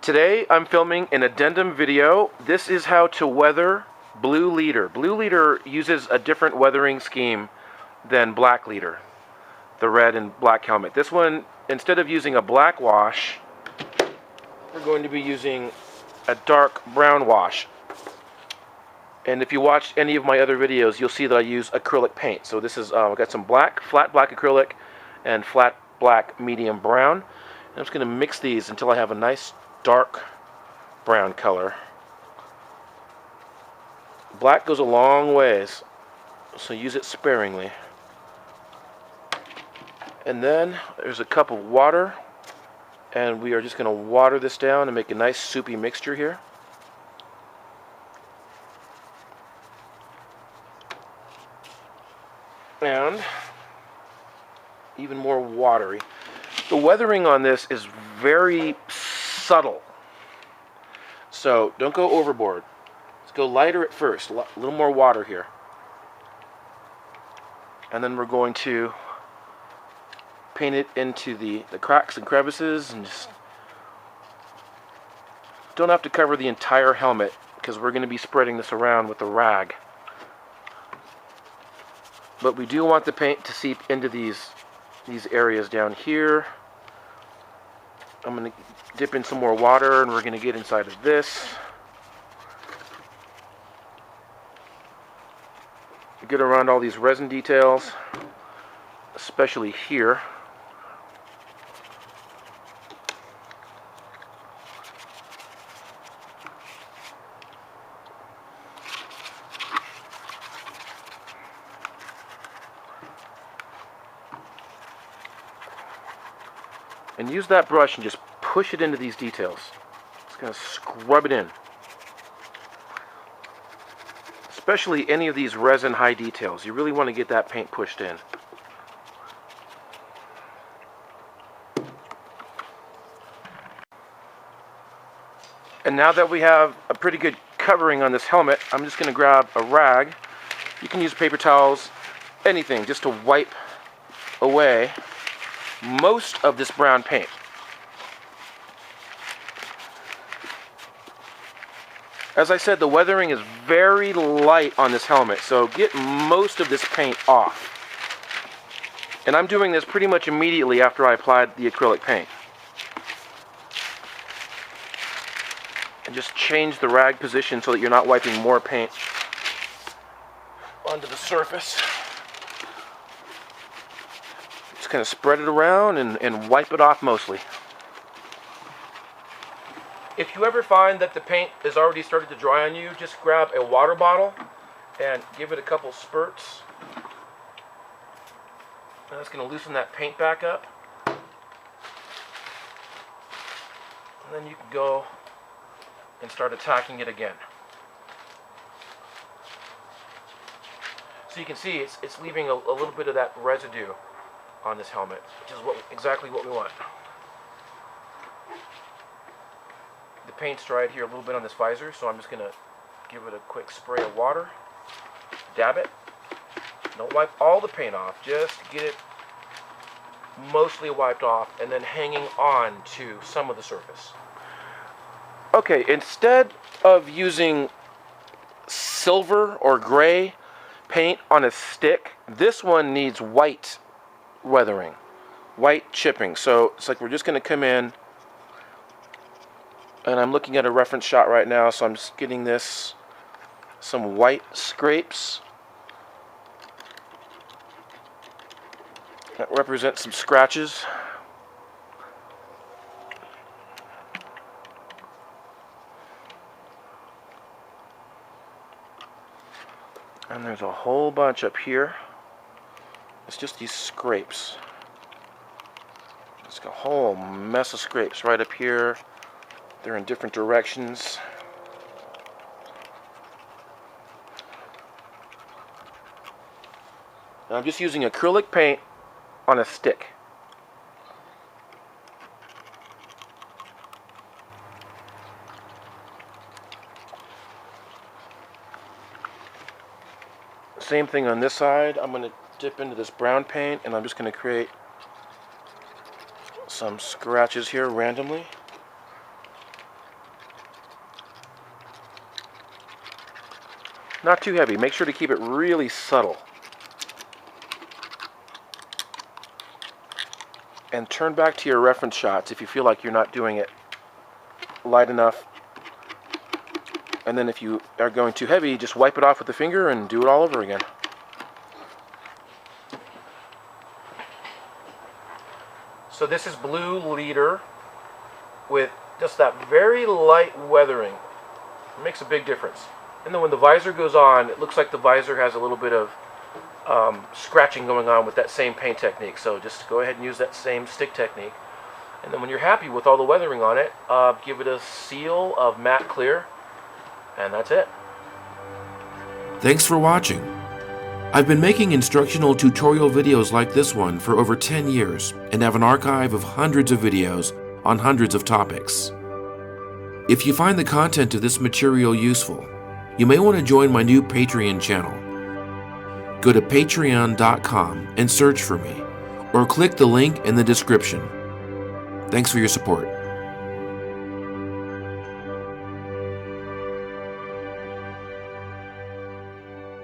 Today I'm filming an addendum video. This is how to weather blue leader. Blue leader uses a different weathering scheme than black leader, the red and black helmet. This one, instead of using a black wash, we're going to be using a dark brown wash. And if you watch any of my other videos, you'll see that I use acrylic paint. So this is, I've got some black, flat black acrylic and flat black medium brown. And I'm just going to mix these until I have a nice dark brown color. Black goes a long ways, so use it sparingly. And then there's a cup of water, and we are just going to water this down and make a nice soupy mixture here. And even more watery. The weathering on this is very subtle, so don't go overboard. Let's go lighter at first, a little more water here. And then we're going to paint it into the cracks and crevices, and just don't have to cover the entire helmet because we're going to be spreading this around with a rag. But we do want the paint to seep into these areas down here. I'm going to dip in some more water, and we're going to get inside of this. Get around all these resin details, especially here. And use that brush and just push it into these details. Just going to scrub it in. Especially any of these resin high details. You really want to get that paint pushed in. And now that we have a pretty good covering on this helmet, I'm just going to grab a rag. You can use paper towels, anything, just to wipe away most of this brown paint. As I said, the weathering is very light on this helmet, so get most of this paint off. And I'm doing this pretty much immediately after I applied the acrylic paint. And just change the rag position so that you're not wiping more paint onto the surface. Just kind of spread it around and wipe it off mostly. If you ever find that the paint has already started to dry on you, just grab a water bottle and give it a couple spurts. And that's going to loosen that paint back up. And then you can go and start attacking it again. So you can see it's leaving a little bit of that residue on this helmet, which is exactly what we want. The paint's dried here a little bit on this visor, so I'm just going to give it a quick spray of water, dab it. Don't wipe all the paint off, just get it mostly wiped off and then hanging on to some of the surface. Okay, instead of using silver or gray paint on a stick, this one needs white weathering, white chipping. So it's like we're just going to come in, and I'm looking at a reference shot right now, so I'm just getting this, some white scrapes that represent some scratches. And there's a whole bunch up here. It's just these scrapes. It's a whole mess of scrapes right up here. They're in different directions. And I'm just using acrylic paint on a stick. Same thing on this side. I'm going to dip into this brown paint, and I'm just going to create some scratches here randomly. Not too heavy. Make sure to keep it really subtle. And turn back to your reference shots if you feel like you're not doing it light enough. And then if you are going too heavy, just wipe it off with the finger and do it all over again. So this is blue leader with just that very light weathering. It makes a big difference. And then when the visor goes on, it looks like the visor has a little bit of scratching going on with that same paint technique. So just go ahead and use that same stick technique. And then when you're happy with all the weathering on it, give it a seal of matte clear, and that's it. Thanks for watching. I've been making instructional tutorial videos like this one for over 10 years and have an archive of hundreds of videos on hundreds of topics. If you find the content of this material useful, you may want to join my new Patreon channel. Go to patreon.com and search for me, or click the link in the description. Thanks for your support.